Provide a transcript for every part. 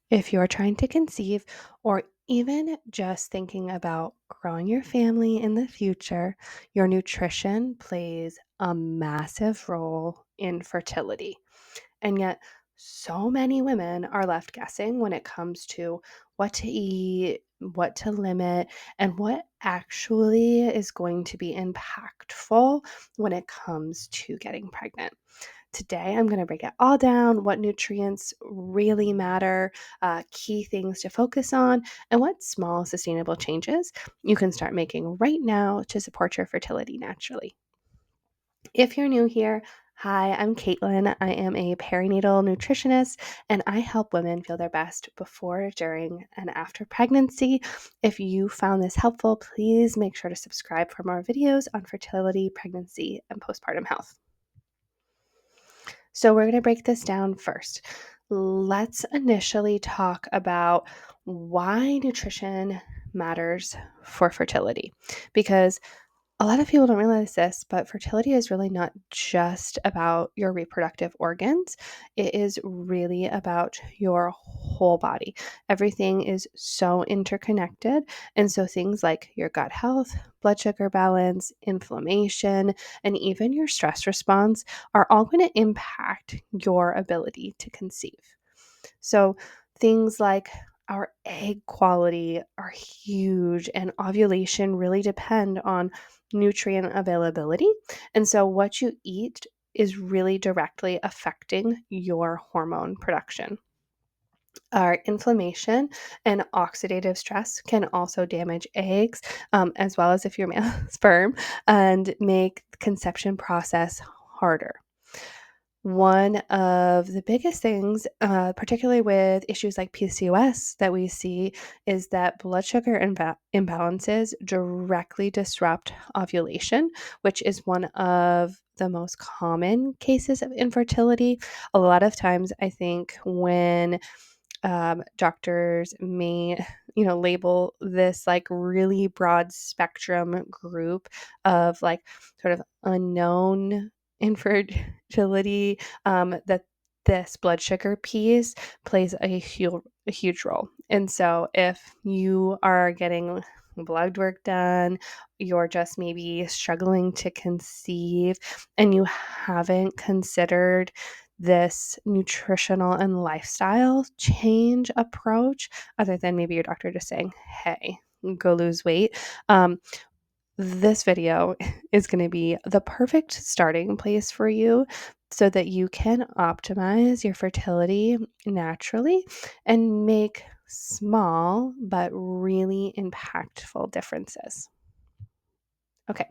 If you're trying to conceive or even just thinking about growing your family in the future, your nutrition plays a massive role in fertility. And yet, so many women are left guessing when it comes to what to eat, what to limit, and what actually is going to be impactful when it comes to getting pregnant. Today, I'm going to break it all down, what nutrients really matter, key things to focus on, and what small sustainable changes you can start making right now to support your fertility naturally. If you're new here, hi, I'm Caitlin. I am a perinatal nutritionist and I help women feel their best before, during, and after pregnancy. If you found this helpful, please make sure to subscribe for more videos on fertility, pregnancy, and postpartum health. So, we're going to break this down first. Let's initially talk about why nutrition matters for fertility because a lot of people don't realize this, but fertility is really not just about your reproductive organs. It is really about your whole body. Everything is so interconnected. And so things like your gut health, blood sugar balance, inflammation, and even your stress response are all going to impact your ability to conceive. So things like our egg quality are huge, and ovulation really depend on nutrient availability. And so what you eat is really directly affecting your hormone production. Our inflammation and oxidative stress can also damage eggs, as well as if you're male sperm, and make the conception process harder. One of the biggest things, particularly with issues like PCOS that we see, is that blood sugar imbalances directly disrupt ovulation, which is one of the most common cases of infertility. A lot of times, I think when doctors may, label this like really broad spectrum group of like sort of unknown infertility, that this blood sugar piece plays a huge role. And so if you are getting blood work done, you're just maybe struggling to conceive, and you haven't considered this nutritional and lifestyle change approach, other than maybe your doctor just saying, hey, go lose weight. This video is going to be the perfect starting place for you so that you can optimize your fertility naturally and make small but really impactful differences. Okay,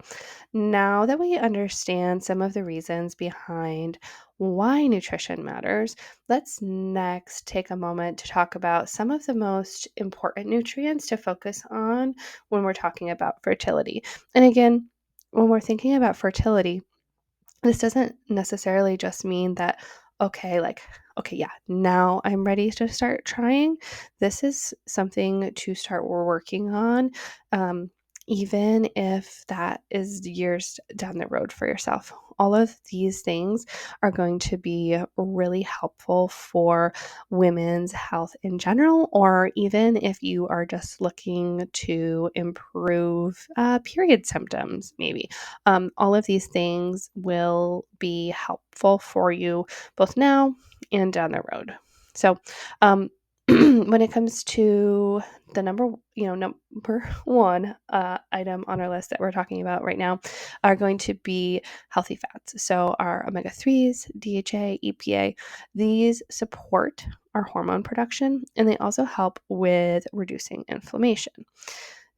now that we understand some of the reasons behind why nutrition matters, let's next take a moment to talk about some of the most important nutrients to focus on when we're talking about fertility. And again, when we're thinking about fertility, this doesn't necessarily just mean that, okay, like, okay, yeah, now I'm ready to start trying. This is something to start working on, um, even if that is years down the road for yourself. All of these things are going to be really helpful for women's health in general, or even if you are just looking to improve period symptoms, maybe. All of these things will be helpful for you both now and down the road. So, when it comes to the number one item on our list that we're talking about right now are going to be healthy fats. So our omega-3s, DHA, EPA, these support our hormone production, and they also help with reducing inflammation.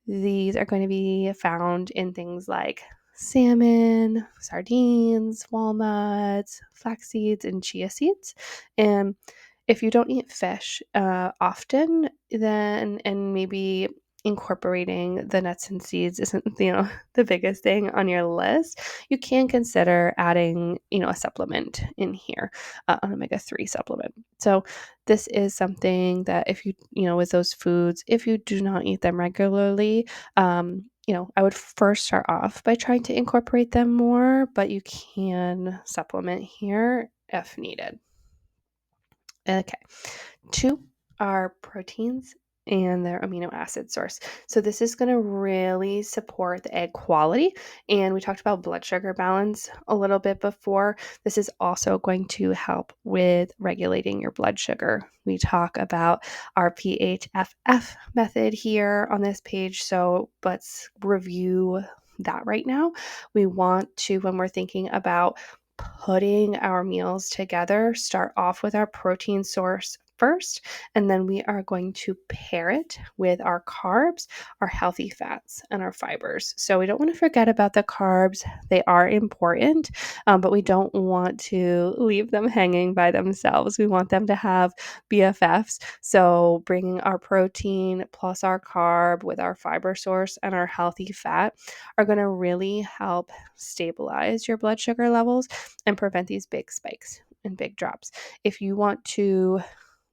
These are going to be found in things like salmon, sardines, walnuts, flax seeds, and chia seeds. And if you don't eat fish often, then and maybe incorporating the nuts and seeds isn't the biggest thing on your list, you can consider adding a supplement in here, an omega-3 supplement. So this is something that if with those foods, if you do not eat them regularly, I would first start off by trying to incorporate them more, but you can supplement here if needed. Okay. Two our proteins and their amino acid source. So this is going to really support the egg quality. And we talked about blood sugar balance a little bit before. This is also going to help with regulating your blood sugar. We talk about our PHFF method here on this page. So let's review that right now. We want to, when we're thinking about putting our meals together, start off with our protein source first, and then we are going to pair it with our carbs, our healthy fats, and our fibers. So we don't want to forget about the carbs. They are important, but we don't want to leave them hanging by themselves. We want them to have BFFs. So bringing our protein plus our carb with our fiber source and our healthy fat are going to really help stabilize your blood sugar levels and prevent these big spikes and big drops. If you want to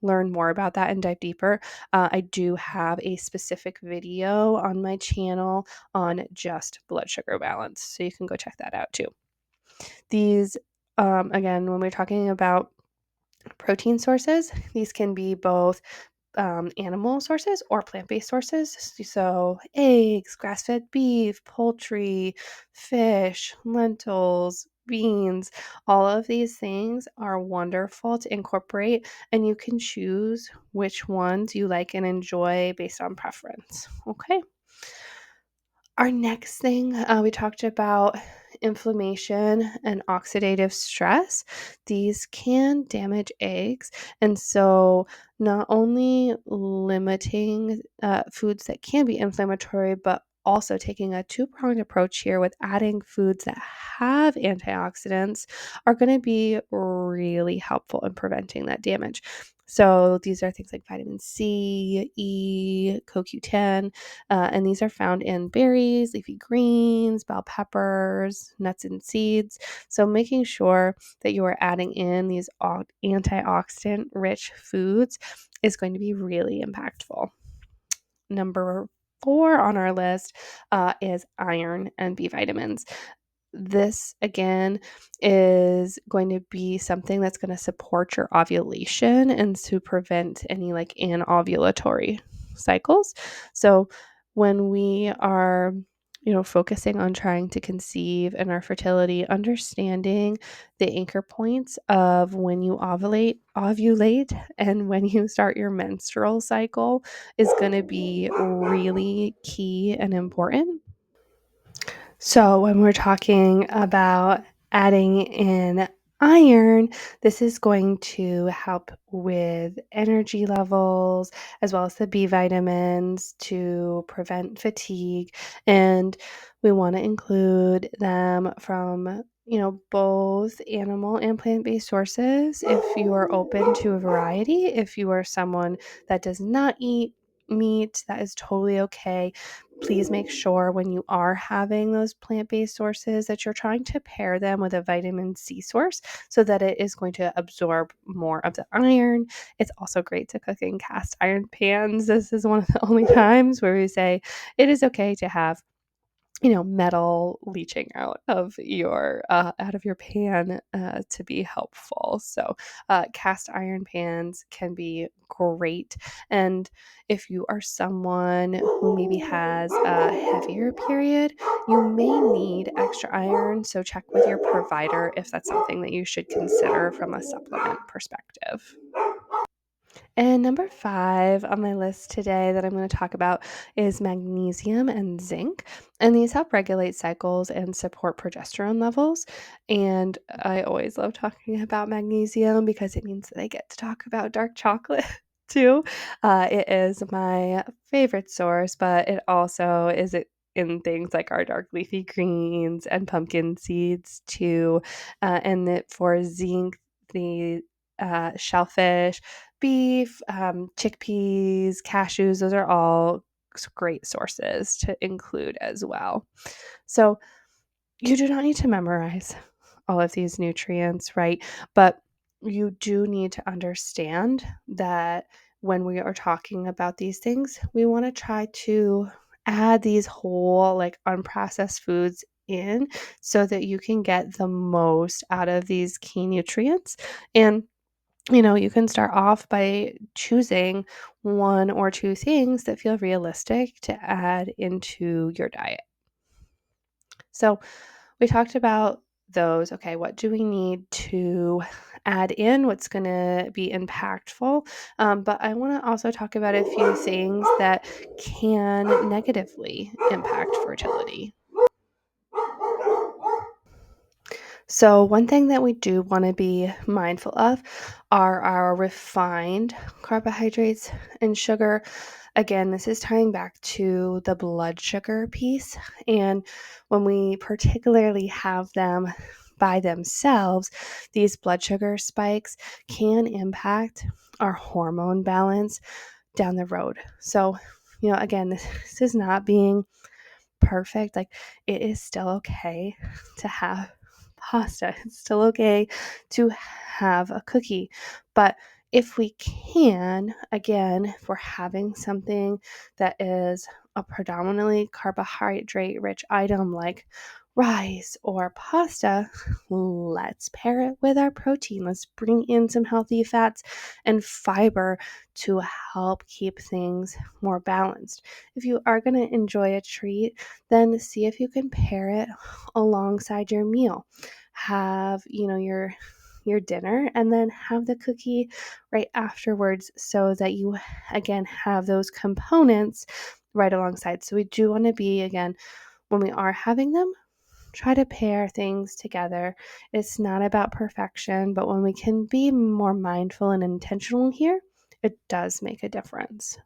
learn more about that and dive deeper, I do have a specific video on my channel on just blood sugar balance. So you can go check that out too. These, again, when we're talking about protein sources, these can be both animal sources or plant-based sources. So eggs, grass-fed beef, poultry, fish, lentils, beans, all of these things are wonderful to incorporate, and you can choose which ones you like and enjoy based on preference. Okay. Our next thing, we talked about inflammation and oxidative stress. These can damage eggs. And so, not only limiting foods that can be inflammatory, but also taking a two-pronged approach here with adding foods that have antioxidants are going to be really helpful in preventing that damage. So, these are things like vitamin C, E, CoQ10, and these are found in berries, leafy greens, bell peppers, nuts and seeds. So making sure that you are adding in these antioxidant rich foods is going to be really impactful. Number 4 on our list is iron and B vitamins. This again is going to be something that's going to support your ovulation and to prevent any like anovulatory cycles. So when we are focusing on trying to conceive and our fertility, understanding the anchor points of when you ovulate and when you start your menstrual cycle is going to be really key and important. So, when we're talking about adding in iron, this is going to help with energy levels as well as the B vitamins to prevent fatigue. And we want to include them from both animal and plant-based sources. If you are open to a variety, if you are someone that does not eat meat, that is totally okay. Please make sure when you are having those plant-based sources that you're trying to pair them with a vitamin C source so that it is going to absorb more of the iron. It's also great to cook in cast iron pans. This is one of the only times where we say it is okay to have metal leaching out of your pan to be helpful. So cast iron pans can be great. And if you are someone who maybe has a heavier period, you may need extra iron. So check with your provider if that's something that you should consider from a supplement perspective. And number 5 on my list today that I'm going to talk about is magnesium and zinc. And these help regulate cycles and support progesterone levels. And I always love talking about magnesium because it means that I get to talk about dark chocolate too. It is my favorite source, but it also is in things like our dark leafy greens and pumpkin seeds too. And that for zinc, the shellfish, beef, chickpeas, cashews, those are all great sources to include as well. So you do not need to memorize all of these nutrients, right? But you do need to understand that when we are talking about these things, we want to try to add these whole, like unprocessed foods in so that you can get the most out of these key nutrients. And You can start off by choosing one or two things that feel realistic to add into your diet. So, we talked about those. Okay, what do we need to add in? What's going to be impactful? But I want to also talk about a few things that can negatively impact fertility. So, one thing that we do want to be mindful of are our refined carbohydrates and sugar. Again, this is tying back to the blood sugar piece. And when we particularly have them by themselves, these blood sugar spikes can impact our hormone balance down the road. So, again, this is not being perfect. Like, it is still okay to have pasta. It's still okay to have a cookie. But if we can, again, if we're having something that is a predominantly carbohydrate rich item like rice or pasta, let's pair it with our protein. Let's bring in some healthy fats and fiber to help keep things more balanced. If you are going to enjoy a treat, then see if you can pair it alongside your meal. Have, your dinner and then have the cookie right afterwards so that you again have those components right alongside. So we do want to be, again, when we are having them, try to pair things together. It's not about perfection, but when we can be more mindful and intentional here, it does make a difference.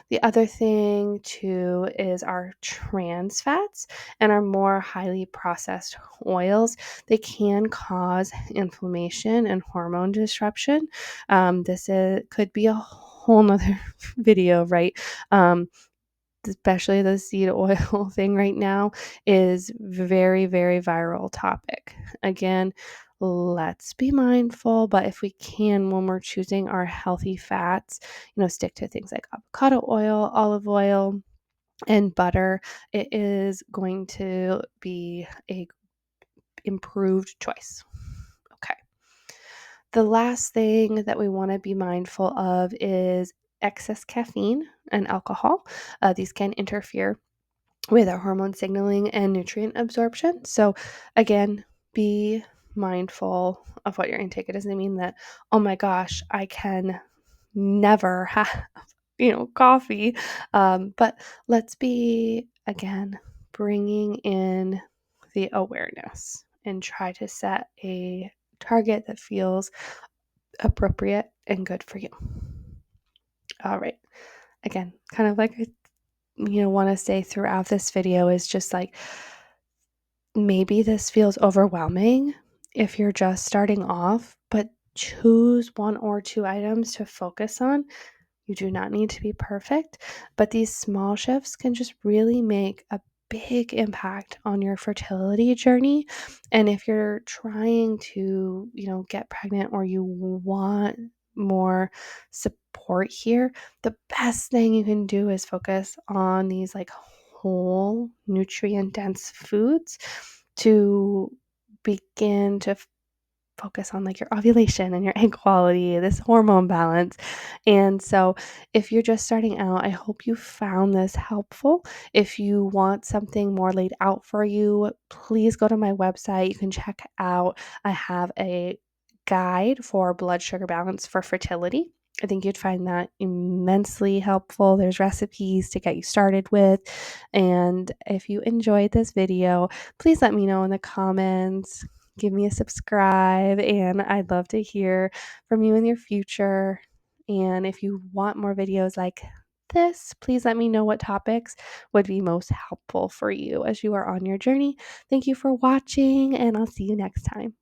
The other thing too is our trans fats and our more highly processed oils. They can cause inflammation and hormone disruption. Could be a whole nother video, right? Especially the seed oil thing right now is very, very viral topic. Again, let's be mindful, but if we can, when we're choosing our healthy fats, stick to things like avocado oil, olive oil, and butter. It is going to be a improved choice. Okay. The last thing that we want to be mindful of is excess caffeine and alcohol. These can interfere with our hormone signaling and nutrient absorption. So, again, be mindful of what your intake. It doesn't mean that, oh my gosh, I can never have, coffee. But let's be, again, bringing in the awareness and try to set a target that feels appropriate and good for you. All right. Again, kind of like I want to say throughout this video is just like, maybe this feels overwhelming if you're just starting off, but choose one or two items to focus on. You do not need to be perfect, but these small shifts can just really make a big impact on your fertility journey. And if you're trying to, get pregnant or you want more support here, the best thing you can do is focus on these like whole nutrient dense foods to begin to focus on like your ovulation and your egg quality, this hormone balance. And so, if you're just starting out, I hope you found this helpful. If you want something more laid out for you, please go to my website. You can check out, I have a guide for blood sugar balance for fertility. I think you'd find that immensely helpful. There's recipes to get you started with. And if you enjoyed this video, please let me know in the comments. Give me a subscribe, and I'd love to hear from you in your future. And if you want more videos like this, please let me know what topics would be most helpful for you as you are on your journey. Thank you for watching, and I'll see you next time.